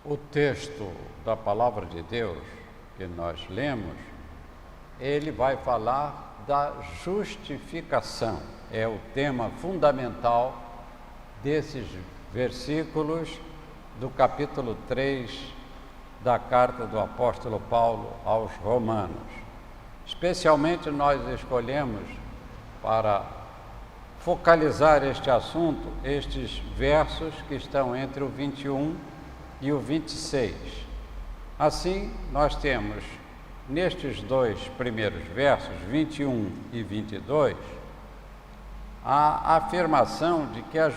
O texto da Palavra de Deus que nós lemos, ele vai falar da justificação. É o tema fundamental desses versículos do capítulo 3 da carta do apóstolo Paulo aos Romanos. Especialmente nós escolhemos para focalizar este assunto, estes versos que estão entre o 21 e o 26. Assim, nós temos nestes dois primeiros versos, 21 e 22, a afirmação de que a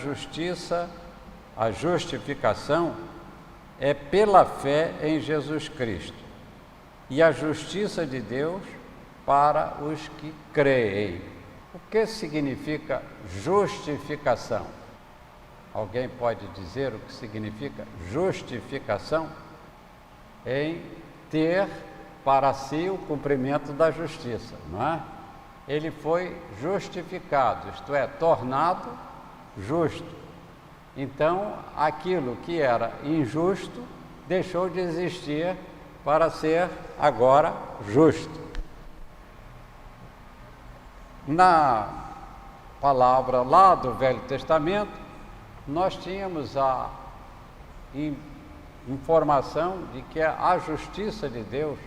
justificação é pela fé em Jesus Cristo e a justiça de Deus para os que creem. O que significa justificação? Alguém pode dizer o que significa justificação? Em ter para si o cumprimento da justiça, não é? Ele foi justificado, isto é, tornado justo. Então, aquilo que era injusto deixou de existir para ser agora justo. Na palavra lá do Velho Testamento, nós tínhamos a informação de que a justiça de Deus,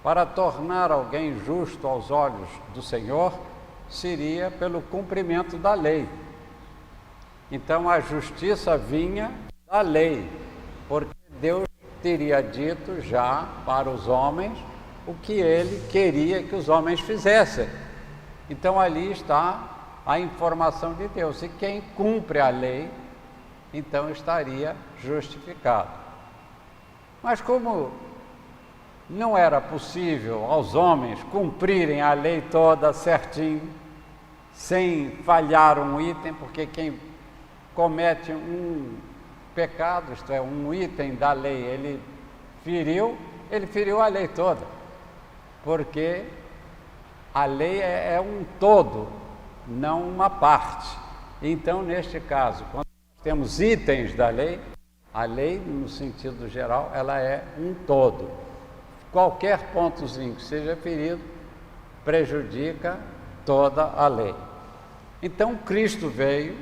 para tornar alguém justo aos olhos do Senhor, seria pelo cumprimento da lei. Então a justiça vinha da lei, porque Deus teria dito já para os homens o que ele queria que os homens fizessem. Então ali está a informação de Deus, e quem cumpre a lei, então estaria justificado. Mas como não era possível aos homens cumprirem a lei toda certinho, sem falhar um item, porque quem comete um pecado, isto é, um item da lei, ele feriu a lei toda, porque a lei é um todo, não uma parte. Então, neste caso, quando temos itens da lei, a lei, no sentido geral, ela é um todo. Qualquer pontozinho que seja ferido prejudica toda a lei. Então, Cristo veio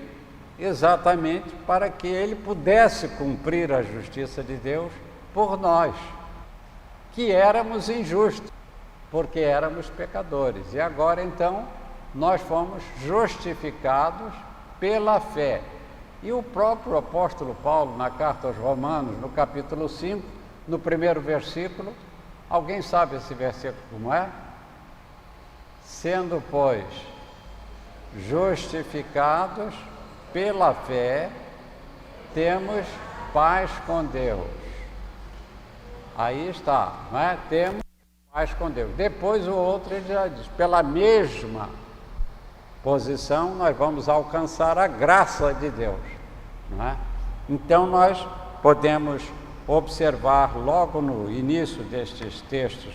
exatamente para que ele pudesse cumprir a justiça de Deus por nós, que éramos injustos, porque éramos pecadores. E agora, então, nós fomos justificados pela fé. E o próprio apóstolo Paulo, na carta aos Romanos, no capítulo 5, no primeiro versículo, alguém sabe esse versículo como é? Sendo, pois, justificados pela fé, temos paz com Deus. Aí está, não é? Temos paz com Deus. Depois o outro ele já diz, pela mesma posição nós vamos alcançar a graça de Deus, não é? Então nós podemos observar logo no início destes textos,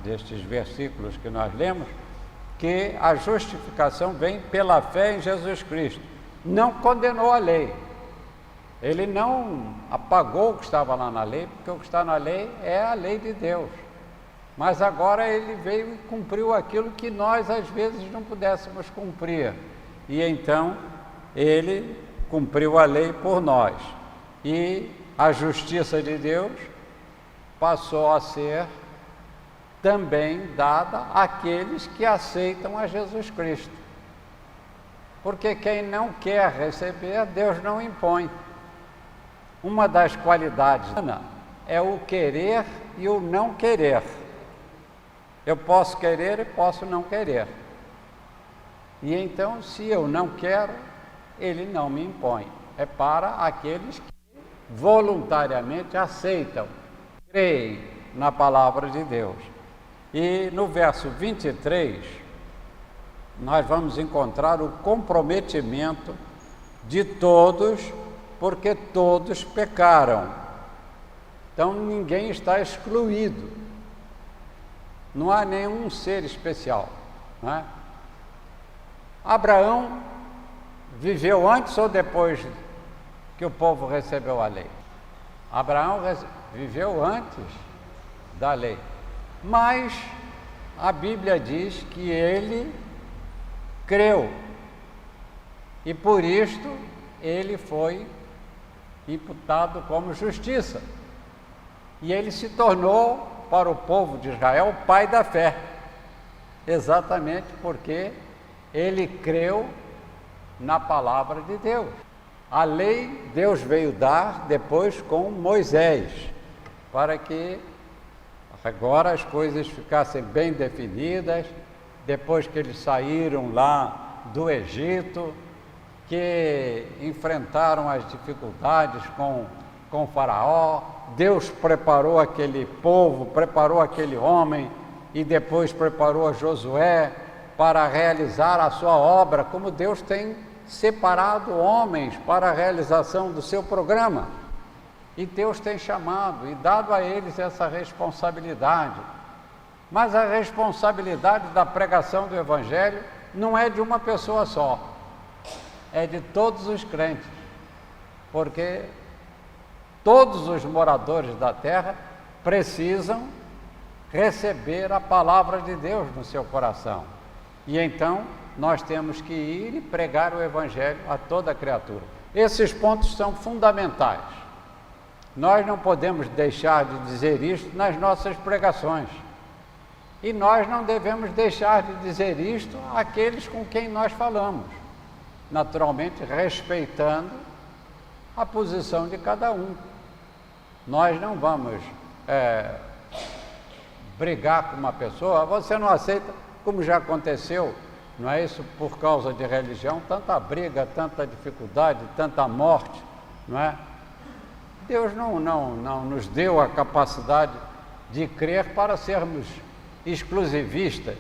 destes versículos que nós lemos, que a justificação vem pela fé em Jesus Cristo. Não condenou a lei. Ele não apagou o que estava lá na lei, porque o que está na lei é a lei de Deus. Mas agora ele veio e cumpriu aquilo que nós às vezes não pudéssemos cumprir. E então ele cumpriu a lei por nós. E a justiça de Deus passou a ser também dada àqueles que aceitam a Jesus Cristo. Porque quem não quer receber, Deus não impõe. Uma das qualidades é o querer e o não querer. Eu posso querer e posso não querer. E então, se eu não quero, ele não me impõe. É para aqueles que voluntariamente aceitam, creem na palavra de Deus. E no verso 23, nós vamos encontrar o comprometimento de todos, porque todos pecaram. Então ninguém está excluído. Não há nenhum ser especial, não é? Abraão viveu antes da lei, mas a Bíblia diz que ele creu e por isto ele foi imputado como justiça. E ele se tornou, para o povo de Israel, o pai da fé, exatamente porque ele creu na palavra de Deus. A lei Deus veio dar depois com Moisés, para que agora as coisas ficassem bem definidas, depois que eles saíram lá do Egito, que enfrentaram as dificuldades com Faraó, Deus preparou aquele povo, preparou aquele homem e depois preparou a Josué para realizar a sua obra, como Deus tem separado homens para a realização do seu programa. E Deus tem chamado e dado a eles essa responsabilidade. Mas a responsabilidade da pregação do Evangelho não é de uma pessoa só, é de todos os crentes, porque todos os moradores da terra precisam receber a palavra de Deus no seu coração. E então nós temos que ir e pregar o Evangelho a toda criatura. Esses pontos são fundamentais. Nós não podemos deixar de dizer isto nas nossas pregações. E nós não devemos deixar de dizer isto àqueles com quem nós falamos, naturalmente respeitando a posição de cada um. Nós não vamos brigar com uma pessoa, você não aceita, como já aconteceu, não é isso, por causa de religião, tanta briga, tanta dificuldade, tanta morte, não é? Deus não nos deu a capacidade de crer para sermos exclusivistas.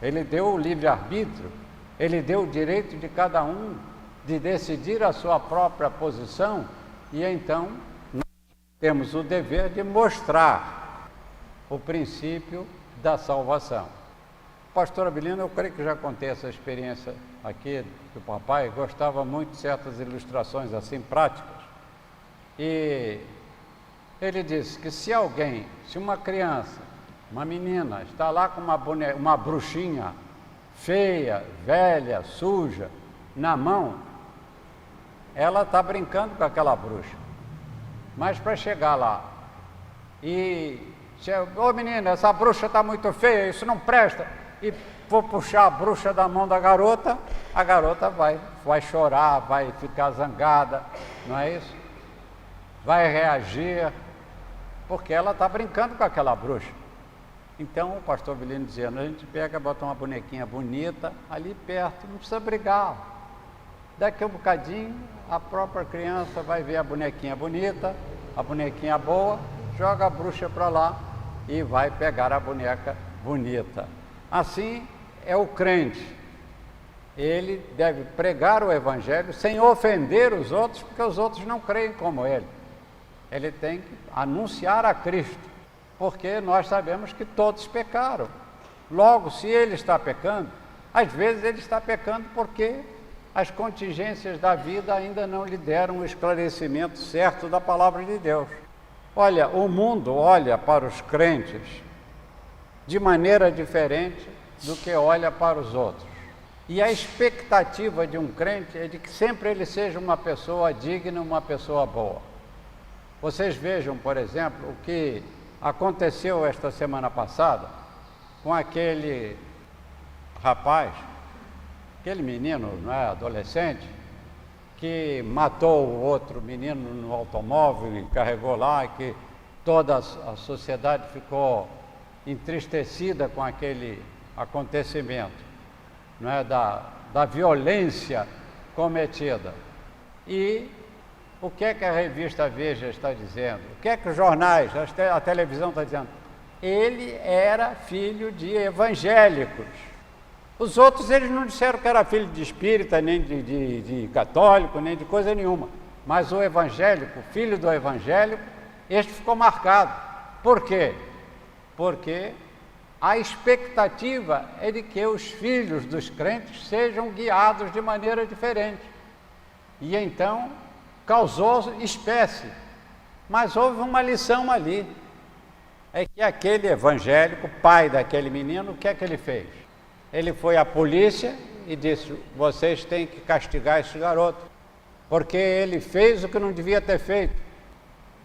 Ele deu o livre-arbítrio, ele deu o direito de cada um de decidir a sua própria posição, e então nós temos o dever de mostrar o princípio da salvação. Pastor Abilino, eu creio que já contei essa experiência aqui, que o papai gostava muito de certas ilustrações assim práticas. E ele disse que se uma criança, uma menina, está lá com uma bruxinha feia, velha, suja, na mão, ela está brincando com aquela bruxa. Mas para chegar lá ô menina, essa bruxa está muito feia, isso não presta, e for puxar a bruxa da mão da garota, a garota vai chorar, vai ficar zangada, não é isso? Vai reagir, porque ela está brincando com aquela bruxa. Então o pastor Abilino dizia, a gente pega, bota uma bonequinha bonita ali perto, não precisa brigar. Daqui a um bocadinho, a própria criança vai ver a bonequinha bonita, a bonequinha boa, joga a bruxa para lá e vai pegar a boneca bonita. Assim é o crente. Ele deve pregar o Evangelho sem ofender os outros, porque os outros não creem como ele. Ele tem que anunciar a Cristo, porque nós sabemos que todos pecaram. Logo, se ele está pecando, às vezes ele está pecando porque as contingências da vida ainda não lhe deram o esclarecimento certo da palavra de Deus. Olha, o mundo olha para os crentes de maneira diferente do que olha para os outros. E a expectativa de um crente é de que sempre ele seja uma pessoa digna, uma pessoa boa. Vocês vejam, por exemplo, o que aconteceu esta semana passada com aquele rapaz, aquele menino, não é, adolescente, que matou o outro menino no automóvel e carregou lá, e que toda a sociedade ficou entristecida com aquele acontecimento, não é, da violência cometida. E o que é que a revista Veja está dizendo? O que é que os jornais, a televisão está dizendo? Ele era filho de evangélicos. Os outros, eles não disseram que era filho de espírita, nem de católico, nem de coisa nenhuma. Mas o evangélico, filho do evangélico, este ficou marcado. Por quê? Porque a expectativa é de que os filhos dos crentes sejam guiados de maneira diferente. E então causou espécie. Mas houve uma lição ali. É que aquele evangélico, pai daquele menino, o que é que ele fez? Ele foi à polícia e disse: vocês têm que castigar esse garoto, porque ele fez o que não devia ter feito.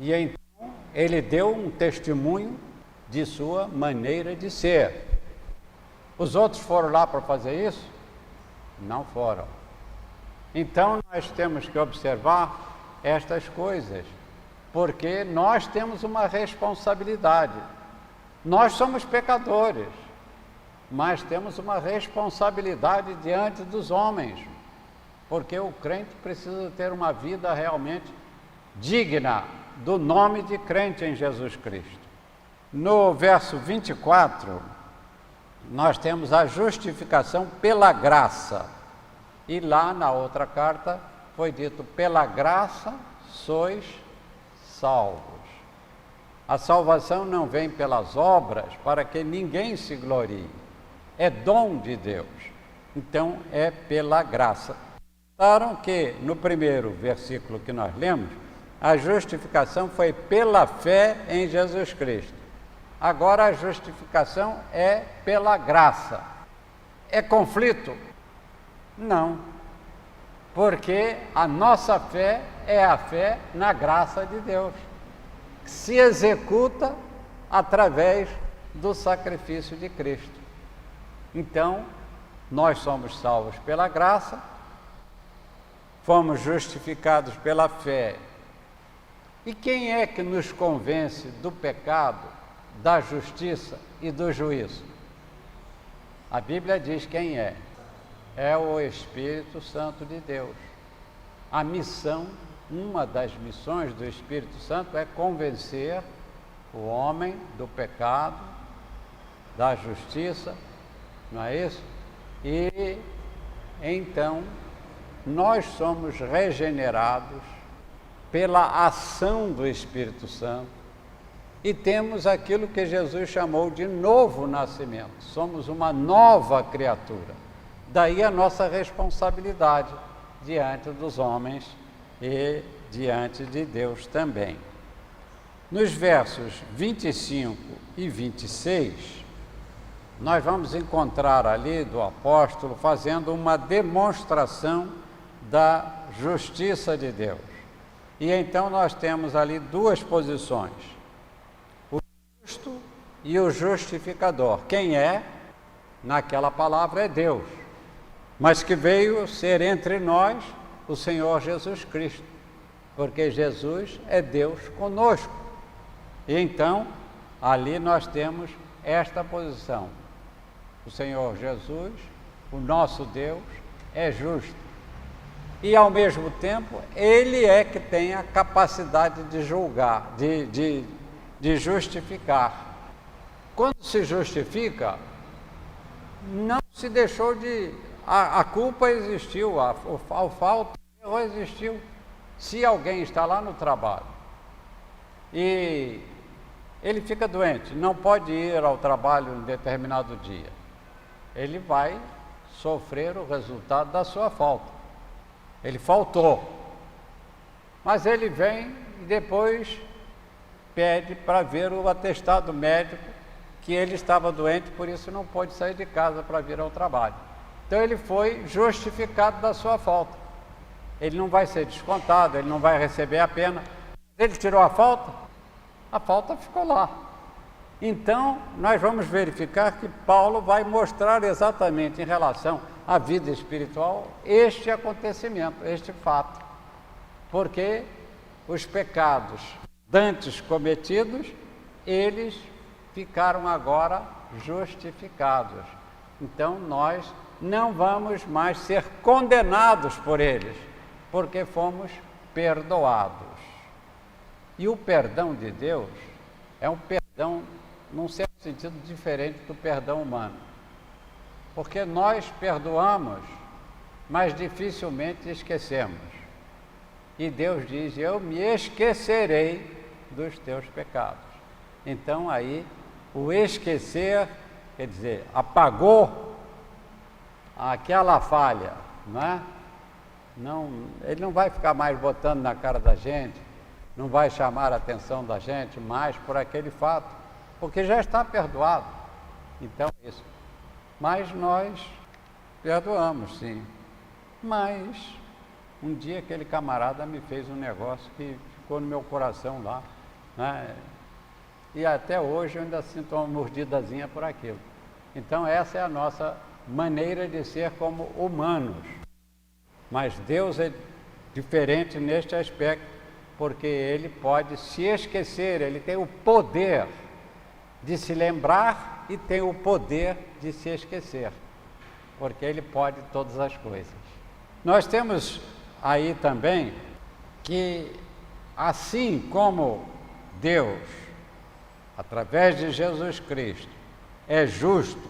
E então ele deu um testemunho de sua maneira de ser. Os outros foram lá para fazer isso? Não foram. Então nós temos que observar estas coisas, porque nós temos uma responsabilidade. Nós somos pecadores, mas temos uma responsabilidade diante dos homens, porque o crente precisa ter uma vida realmente digna do nome de crente em Jesus Cristo. No verso 24, nós temos a justificação pela graça. E lá na outra carta foi dito: pela graça sois salvos. A salvação não vem pelas obras para que ninguém se glorie. É dom de Deus. Então é pela graça. Notaram que no primeiro versículo que nós lemos, a justificação foi pela fé em Jesus Cristo. Agora a justificação é pela graça. É conflito? Não, porque a nossa fé é a fé na graça de Deus, que se executa através do sacrifício de Cristo. Então, nós somos salvos pela graça, fomos justificados pela fé. E quem é que nos convence do pecado, da justiça e do juízo? A Bíblia diz quem é. É o Espírito Santo de Deus. A missão, uma das missões do Espírito Santo é convencer o homem do pecado, da justiça, não é isso? E então nós somos regenerados pela ação do Espírito Santo e temos aquilo que Jesus chamou de novo nascimento. Somos uma nova criatura. Daí a nossa responsabilidade diante dos homens e diante de Deus também. Nos versos 25 e 26, nós vamos encontrar ali do apóstolo fazendo uma demonstração da justiça de Deus. E então nós temos ali duas posições: o justo e o justificador. Quem é? Naquela palavra é Deus, mas que veio ser entre nós o Senhor Jesus Cristo, porque Jesus é Deus conosco. E então, ali nós temos esta posição: o Senhor Jesus, o nosso Deus, é justo. E ao mesmo tempo, Ele é que tem a capacidade de julgar, de justificar. Quando se justifica, não se deixou de... A culpa existiu, a falta de erro existiu. Se alguém está lá no trabalho e ele fica doente, não pode ir ao trabalho em determinado dia, ele vai sofrer o resultado da sua falta. Ele faltou, mas ele vem e depois pede para ver o atestado médico que ele estava doente, por isso não pôde sair de casa para vir ao trabalho. Então ele foi justificado da sua falta. Ele não vai ser descontado, ele não vai receber a pena. Ele tirou a falta ficou lá. Então nós vamos verificar que Paulo vai mostrar exatamente em relação à vida espiritual este acontecimento, este fato. Porque os pecados dantes cometidos, eles ficaram agora justificados. Então nós não vamos mais ser condenados por eles, porque fomos perdoados. E o perdão de Deus é um perdão, num certo sentido, diferente do perdão humano. Porque nós perdoamos, mas dificilmente esquecemos. E Deus diz: eu me esquecerei dos teus pecados. Então aí, o esquecer, quer dizer, apagou aquela falha, não é? Não, ele não vai ficar mais botando na cara da gente, não vai chamar a atenção da gente mais por aquele fato, porque já está perdoado. Então, isso. Mas nós perdoamos, sim. Mas um dia aquele camarada me fez um negócio que ficou no meu coração lá, né? E até hoje eu ainda sinto uma mordidazinha por aquilo. Então essa é a nossa maneira de ser como humanos. Mas Deus é diferente neste aspecto, porque Ele pode se esquecer, Ele tem o poder de se lembrar e tem o poder de se esquecer, porque Ele pode todas as coisas. Nós temos aí também que, assim como Deus, através de Jesus Cristo, é justo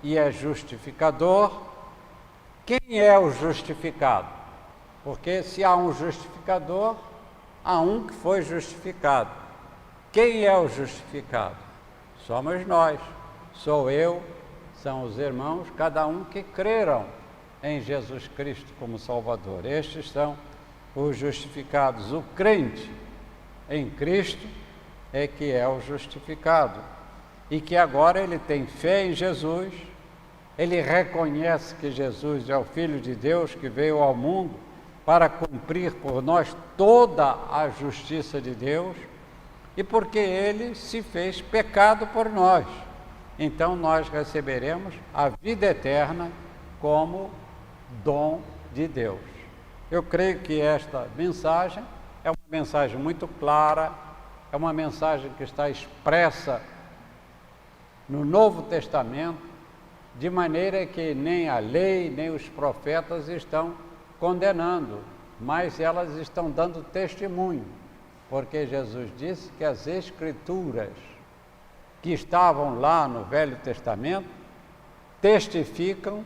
e é justificador, quem é o justificado? Porque se há um justificador, há um que foi justificado. Quem é o justificado? Somos nós, sou eu, são os irmãos, cada um que creram em Jesus Cristo como Salvador. Estes são os justificados. O crente em Cristo é que é o justificado. E que agora ele tem fé em Jesus, ele reconhece que Jesus é o Filho de Deus que veio ao mundo para cumprir por nós toda a justiça de Deus, e porque ele se fez pecado por nós. Então nós receberemos a vida eterna como dom de Deus. Eu creio que esta mensagem é uma mensagem muito clara, é uma mensagem que está expressa no Novo Testamento, de maneira que nem a lei, nem os profetas estão condenando, mas elas estão dando testemunho, porque Jesus disse que as Escrituras que estavam lá no Velho Testamento testificam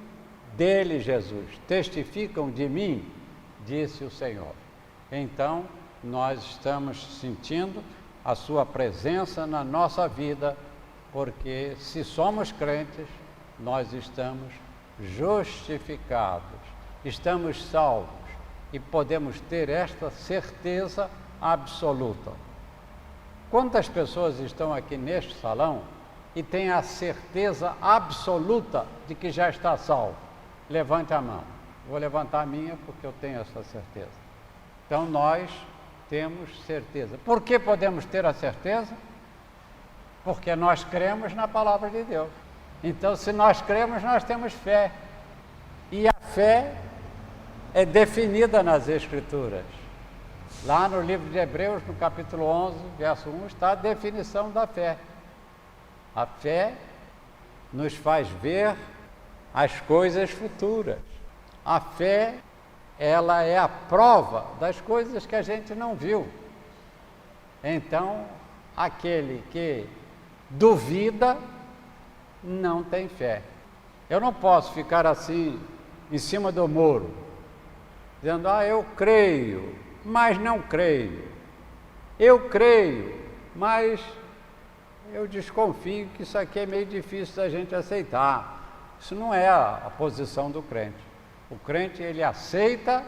dele, Jesus, testificam de mim, disse o Senhor. Então, nós estamos sentindo a sua presença na nossa vida, porque se somos crentes, nós estamos justificados, estamos salvos e podemos ter esta certeza absoluta. Quantas pessoas estão aqui neste salão e têm a certeza absoluta de que já está salvo? Levante a mão. Vou levantar a minha porque eu tenho essa certeza. Então nós temos certeza. Por que podemos ter a certeza? Porque nós cremos na palavra de Deus. Então, se nós cremos, nós temos fé. E a fé é definida nas Escrituras. Lá no livro de Hebreus, no capítulo 11, verso 1, está a definição da fé. A fé nos faz ver as coisas futuras. A fé, ela é a prova das coisas que a gente não viu. Então, aquele que duvida não tem fé. Eu não posso ficar assim, em cima do muro, dizendo, eu creio, mas não creio. Eu creio, mas eu desconfio que isso aqui é meio difícil da gente aceitar. Isso não é a posição do crente. O crente, ele aceita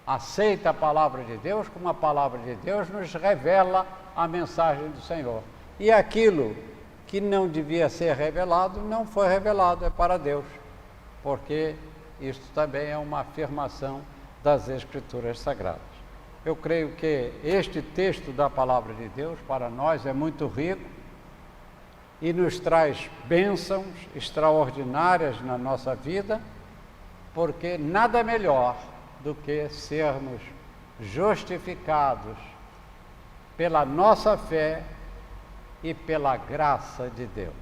a palavra de Deus, como a palavra de Deus nos revela a mensagem do Senhor. E aquilo que não devia ser revelado, não foi revelado, é para Deus. Porque isso também é uma afirmação das Escrituras Sagradas. Eu creio que este texto da palavra de Deus, para nós, é muito rico e nos traz bênçãos extraordinárias na nossa vida, porque nada melhor do que sermos justificados pela nossa fé e pela graça de Deus.